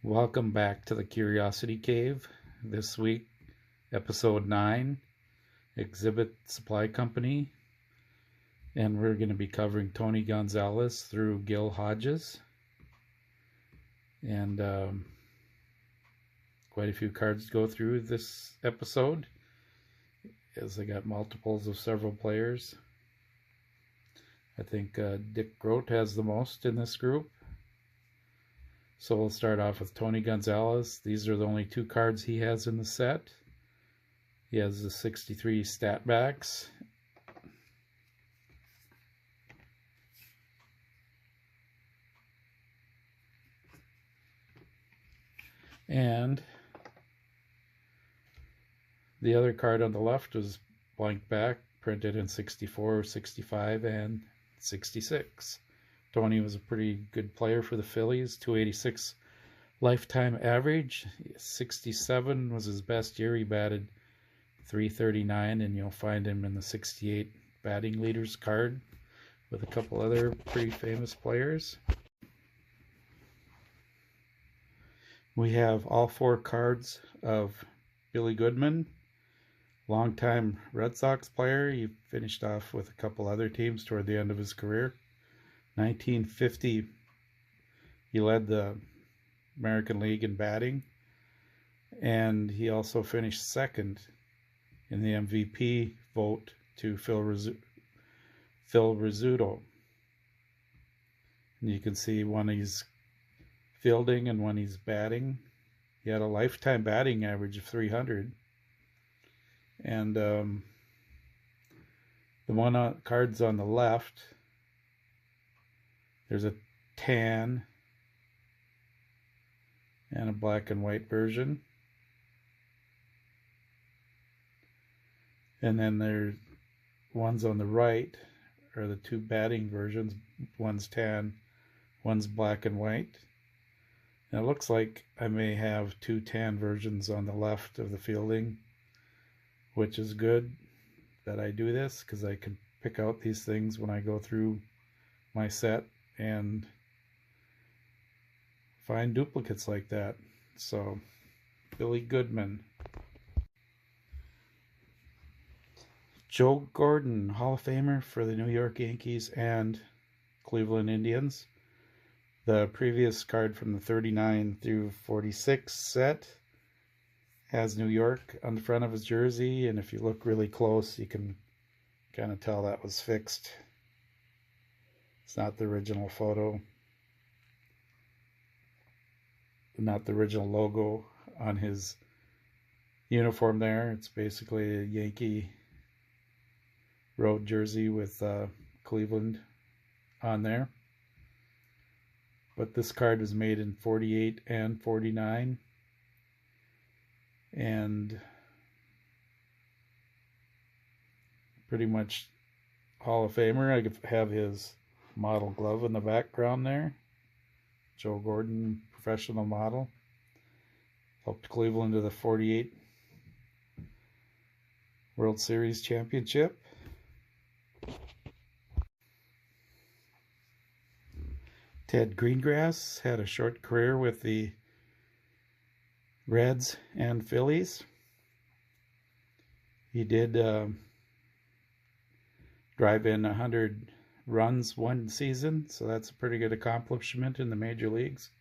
Welcome back to the Curiosity Cave. This week, episode 9, Exhibit Supply Company. And we're going to be covering Tony Gonzalez through Gil Hodges. And quite a few cards to go through this episode, as I got multiples of several players. I think Dick Groat has the most in this group. So we'll start off with Tony Gonzalez. These are the only two cards he has in the set. He has the 63 stat backs. And the other card on the left was blank back, printed in 64, 65, and 66. Tony was a pretty good player for the Phillies, 286 lifetime average. 67 was his best year. He batted .339, and you'll find him in the 68 batting leaders card with a couple other pretty famous players. We have all four cards of Billy Goodman, longtime Red Sox player. He finished off with a couple other teams toward the end of his career. 1950, he led the American League in batting, and he also finished second in the MVP vote to Phil Rizzuto. And you can see when he's fielding and when he's batting. He had a lifetime batting average of 300. And the cards on the left, there's a tan and a black and white version. And then there's ones on the right are the two batting versions. One's tan, one's black and white. And it looks like I may have two tan versions on the left of the fielding, which is good that I do this because I can pick out these things when I go through my set and find duplicates like that. So, Billy Goodman. Joe Gordon, Hall of Famer for the New York Yankees and Cleveland Indians. The previous card from the 39 through 46 set has New York on the front of his jersey, and if you look really close, you can kind of tell that was fixed. It's not the original photo, not the original logo on his uniform there. It's basically a Yankee road jersey with Cleveland on there. But this card was made in 48 and 49. And pretty much Hall of Famer. I have his model glove in the background there. Joe Gordon, professional model. Helped Cleveland to the 48 World Series championship. Ted Greengrass had a short career with the Reds and Phillies. He did drive in 100 runs one season, so that's a pretty good accomplishment in the major leagues.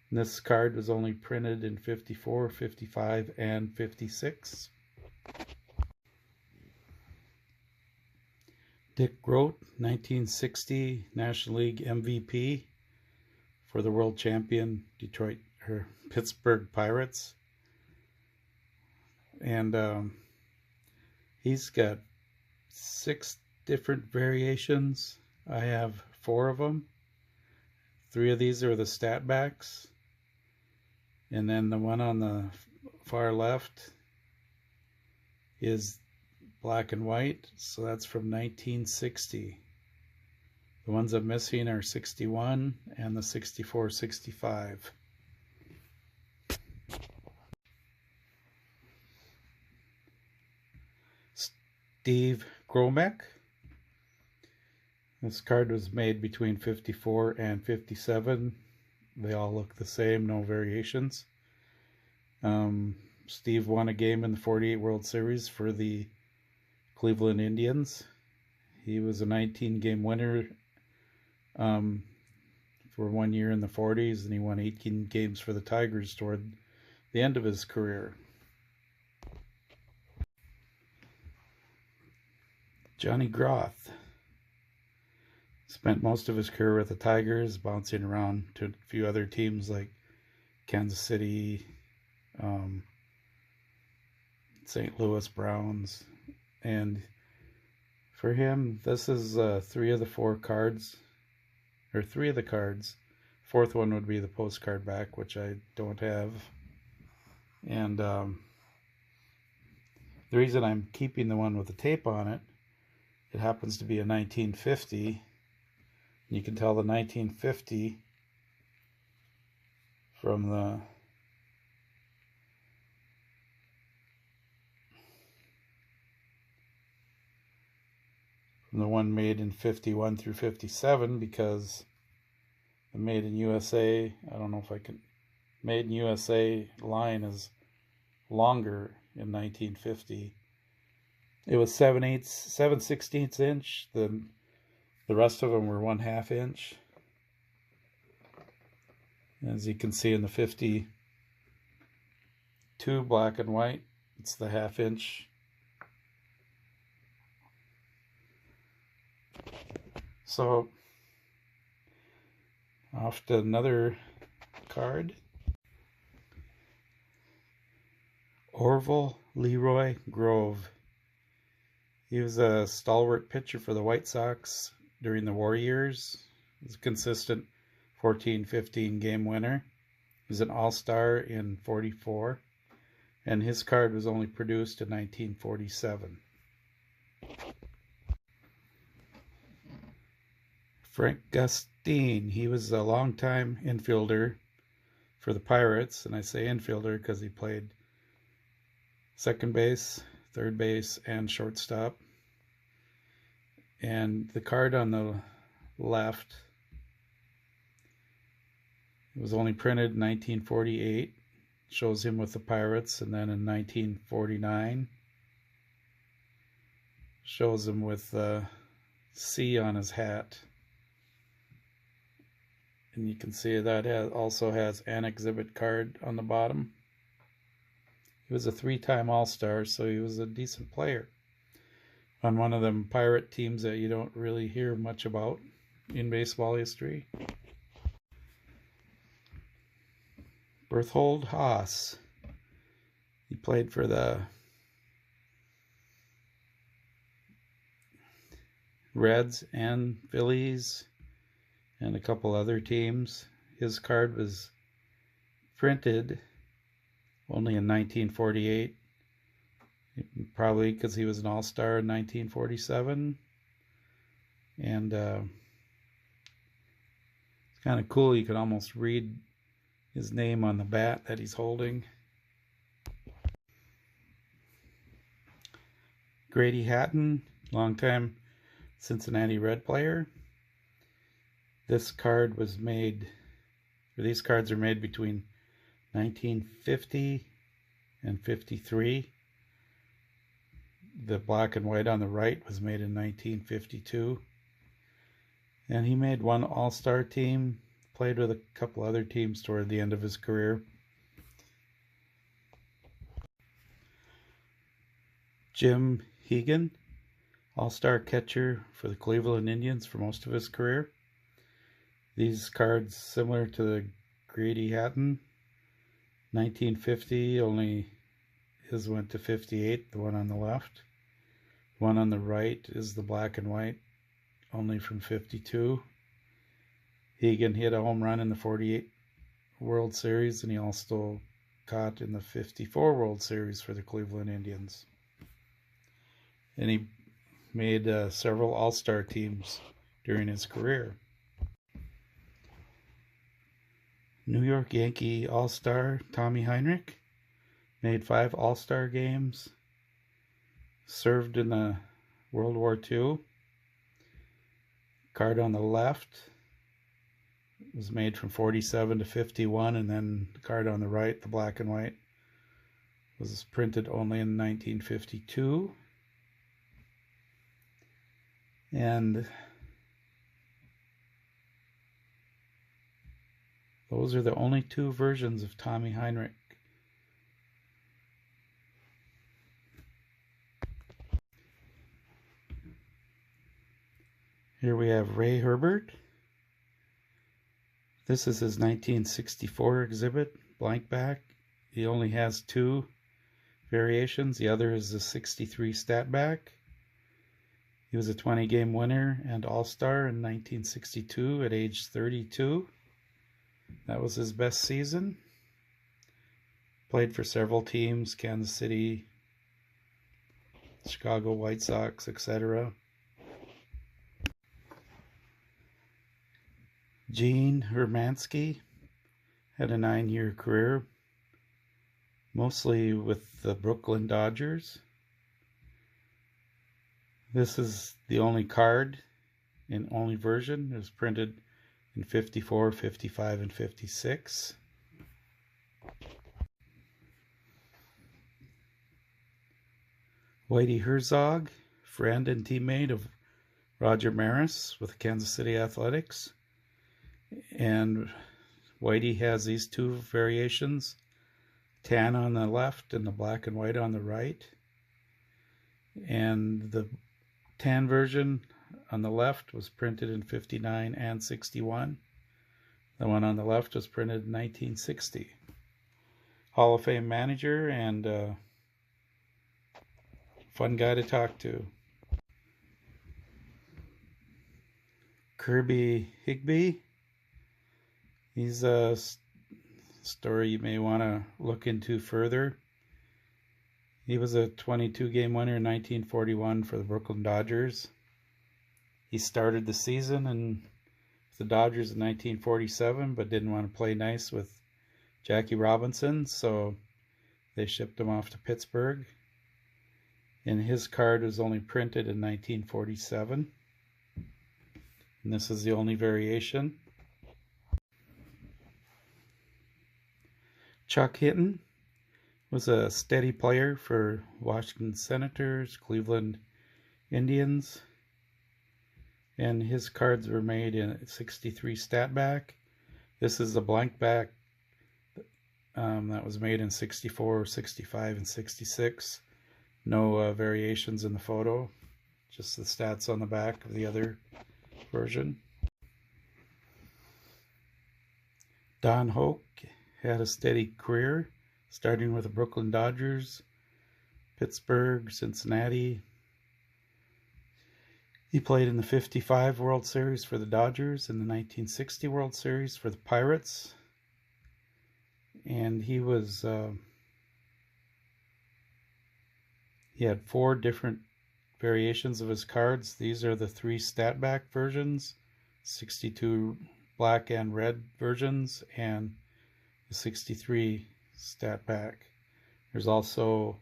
And this card was only printed in 54, 55, and 56. Dick Groat, 1960 National League MVP for the world champion Pittsburgh Pirates. And he's got 6 different variations. I have 4 of them. 3 of these are the stat backs. And then the one on the far left is black and white. So that's from 1960. The ones I'm missing are 61 and the 64, 65. Steve Gromek. This card was made between 54 and 57. They all look the same, no variations. Steve won a game in the 48 World Series for the Cleveland Indians. He was a 19-game winner for 1 year in the 40s, and he won 18 games for the Tigers toward the end of his career. Johnny Groat spent most of his career with the Tigers, bouncing around to a few other teams like Kansas City, St. Louis Browns, and for him, this is three of the cards. Fourth one would be the postcard back, which I don't have. And the reason I'm keeping the one with the tape on it, it happens to be a 1950. You can tell the 1950 from the one made in 51 through 57, because the Made in USA, I don't know if I can, Made in USA line is longer in 1950. It was 7/16 inch. The rest of them were 1/2 inch. As you can see in the 52 black and white, it's the 1/2 inch. So off to another card. Orville Leroy Grove. He was a stalwart pitcher for the White Sox during the war years. He was a consistent 14-15 game winner. He was an all-star in 44, and his card was only produced in 1947. Frank Gustine, he was a longtime infielder for the Pirates, and I say infielder because he played second base, third base, and shortstop. And the card on the left, it was only printed in 1948, shows him with the Pirates, and then in 1949 shows him with the C on his hat. And you can see that also has an exhibit card on the bottom. He was a 3-time All-Star, so he was a decent player on one of them Pirate teams that you don't really hear much about in baseball history. Berthold Haas. He played for the Reds and Phillies and a couple other teams. His card was printed only in 1948, probably because he was an all-star in 1947. And it's kind of cool, you can almost read his name on the bat that he's holding. Grady Hatton, longtime Cincinnati Red player. This card was made, or these cards are made between 1950 and 53. The black and white on the right was made in 1952. And he made one all-star team, played with a couple other teams toward the end of his career. Jim Hegan, all-star catcher for the Cleveland Indians for most of his career. These cards similar to the Grady Hatton, 1950, only his went to 58, the one on the left. The one on the right is the black and white, only from 52. Hegan hit a home run in the 48 World Series, and he also caught in the 54 World Series for the Cleveland Indians. And he made several all-star teams during his career. New York Yankee all-star Tommy Henrich made 5 all-star games, served in the World War II. Card on the left was made from 47 to 51, and then the card on the right, the black and white, was printed only in 1952. And those are the only two versions of Tommy Henrich. Here we have Ray Herbert. This is his 1964 exhibit, blank back. He only has two variations. The other is the 63 stat back. He was a 20-game winner and All-Star in 1962 at age 32. That was his best season. Played for several teams, Kansas City, Chicago White Sox, etc. Gene Hermansky had a 9-year career, mostly with the Brooklyn Dodgers. This is the only card and only version. It was printed in 54, 55, and 56. Whitey Herzog, friend and teammate of Roger Maris with Kansas City Athletics. And Whitey has these two variations, tan on the left and the black and white on the right. And the tan version on the left was printed in 59 and 61. The one on the left was printed in 1960. Hall of Fame manager and fun guy to talk to. Kirby Higbee. He's a story you may want to look into further. He was a 22-game winner in 1941 for the Brooklyn Dodgers. He started the season with the Dodgers in 1947, but didn't want to play nice with Jackie Robinson, so they shipped him off to Pittsburgh. And his card was only printed in 1947. And this is the only variation. Chuck Hinton was a steady player for Washington Senators, Cleveland Indians, and his cards were made in 63 stat back. This is the blank back that was made in 64, 65, and 66. No variations in the photo, just the stats on the back of the other version. Don Hoke had a steady career, starting with the Brooklyn Dodgers, Pittsburgh, Cincinnati. He played in the 55 World Series for the Dodgers and the 1960 World Series for the Pirates. And he had 4 different variations of his cards. These are the 3 stat back versions, 62 black and red versions, and the 63 stat back. There's also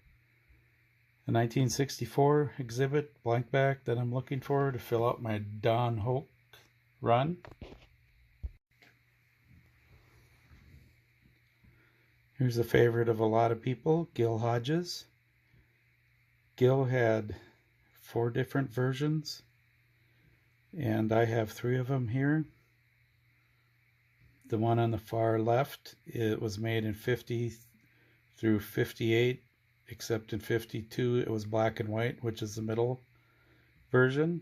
a 1964 exhibit blank back that I'm looking for to fill out my Don Hoke run. Here's a favorite of a lot of people, Gil Hodges. Gil had 4 different versions, and I have 3 of them here. The one on the far left, it was made in 50 through 58, except in 52 it was black and white, which is the middle version.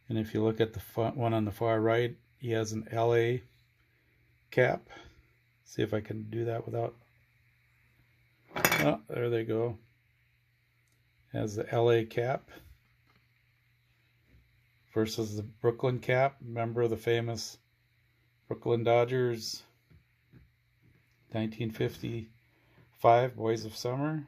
And if you look at the one on the far right, he has an LA cap. See if I can do that without... Oh, there they go. Has the LA cap versus the Brooklyn cap. Remember the famous Brooklyn Dodgers 1955 Boys of Summer.